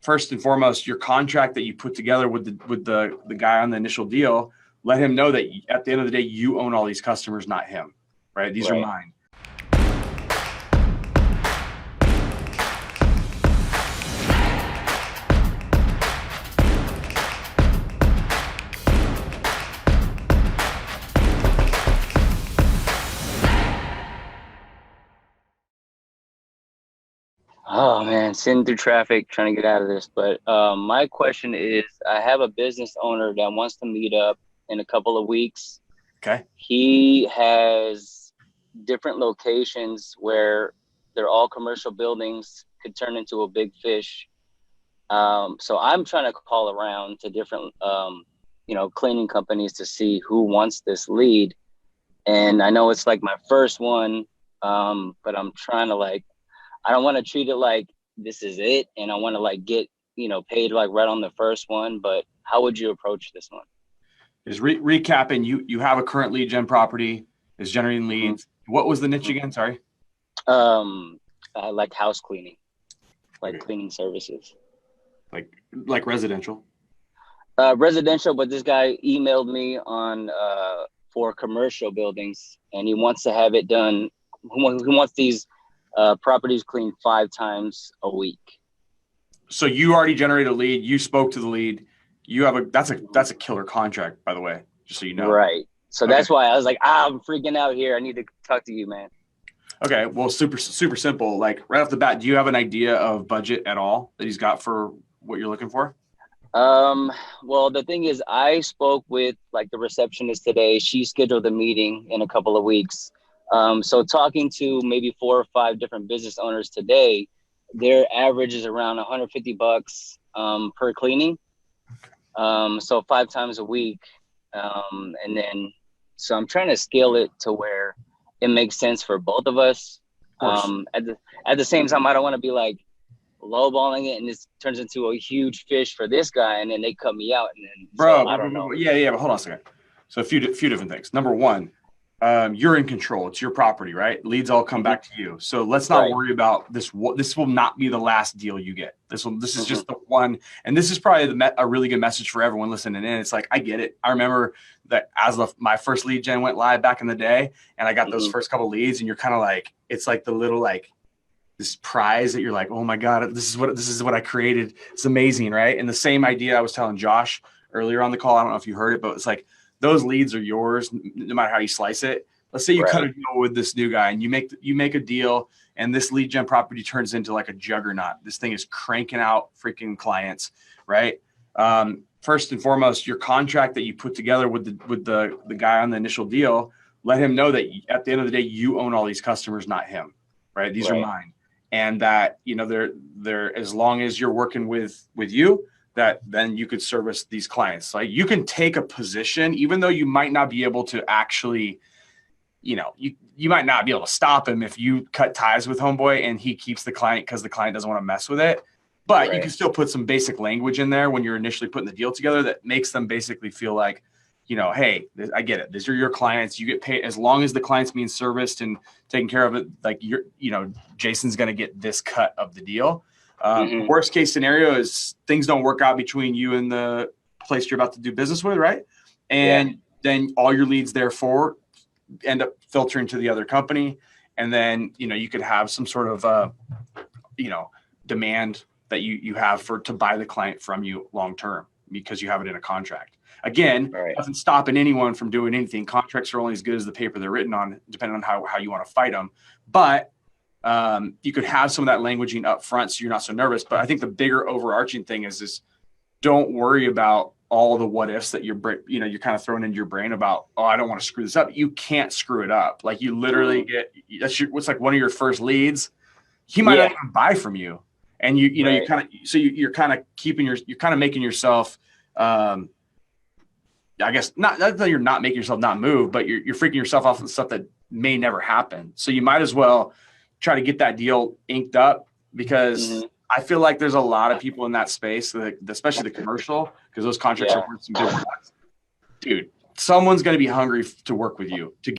first and foremost, your contract that you put together with the guy on the initial deal, let him know that at the end of the day, you own all these customers, not him, right? These are mine. Oh man, sitting through traffic trying to get out of this. But my question is, I have a business owner that wants to meet up in a couple of weeks. Okay. He has different locations where they're all commercial buildings, could turn into a big fish. So I'm trying to call around to different, cleaning companies to see who wants this lead. And I know it's like my first one, but I'm trying to I don't want to treat it like this is it, and I want to get paid right on the first one. But how would you approach this one? Is recapping, you have a current lead gen property, is generating leads. Mm-hmm. What was the niche again? Sorry. Like house cleaning, cleaning services. Like residential. Residential, but this guy emailed me on for commercial buildings, and he wants to have it done. Who wants these properties cleaned 5 times a week? So you already generated a lead. You spoke to the lead. You have that's a killer contract, by the way, just so you know. Right. So that's why I was like, I'm freaking out here. I need to talk to you, man. Okay. Well, super simple. Right off the bat, do you have an idea of budget at all that he's got for what you're looking for? Well, the thing is, I spoke with the receptionist today. She scheduled a meeting in a couple of weeks. So talking to maybe 4 or 5 different business owners today, their average is around $150 per cleaning. So 5 times a week. And then, so I'm trying to scale it to where it makes sense for both of us. At the same time, I don't want to be lowballing it and this turns into a huge fish for this guy and then they cut me out. And then, bro, I don't know. Yeah. But hold on a second. So a few different things. Number one, you're in control. It's your property, right? Leads all come back to you. So let's not worry about this. This will not be the last deal you get. This is just the one. And this is probably a really good message for everyone listening in. It's I get it. I remember that as my first lead gen went live back in the day and I got those first couple leads and you're kind of it's the little this prize that you're oh my God, this is what I created. It's amazing. Right. And the same idea I was telling Josh earlier on the call. I don't know if you heard it, but it's those leads are yours no matter how you slice it. Let's say you cut a deal with this new guy and you make a deal and this lead gen property turns into a juggernaut. This thing is cranking out freaking clients, right? First and foremost, your contract that you put together with the guy on the initial deal, let him know that at the end of the day, you own all these customers, not him, right? These are mine. And that, they're as long as you're working with you, that then you could service these clients. You can take a position, even though you might not be able to actually, you might not be able to stop him if you cut ties with homeboy and he keeps the client because the client doesn't want to mess with it. But you can still put some basic language in there when you're initially putting the deal together that makes them basically feel hey, I get it. These are your clients. You get paid as long as the client's being serviced and taken care of it. Jason's going to get this cut of the deal. Worst case scenario is things don't work out between you and the place you're about to do business with, right? And then all your leads therefore end up filtering to the other company. And then, you could have some sort of, demand that you have to buy the client from you long-term because you have it in a contract. Again, nothing stopping anyone from doing anything. Contracts are only as good as the paper they're written on, depending on how you want to fight them. But you could have some of that languaging up front so you're not so nervous. But I think the bigger overarching thing is this: don't worry about all the what ifs that you're kind of throwing into your brain about, oh, I don't want to screw this up. You can't screw it up. You literally what's one of your first leads. He might not even buy from you. And you're kind of making yourself, I guess not that you're not making yourself not move, but you're freaking yourself off with stuff that may never happen. So you might as well try to get that deal inked up because I feel like there's a lot of people in that space, especially the commercial, because those contracts are worth some good bucks. Dude, someone's going to be hungry to work with you to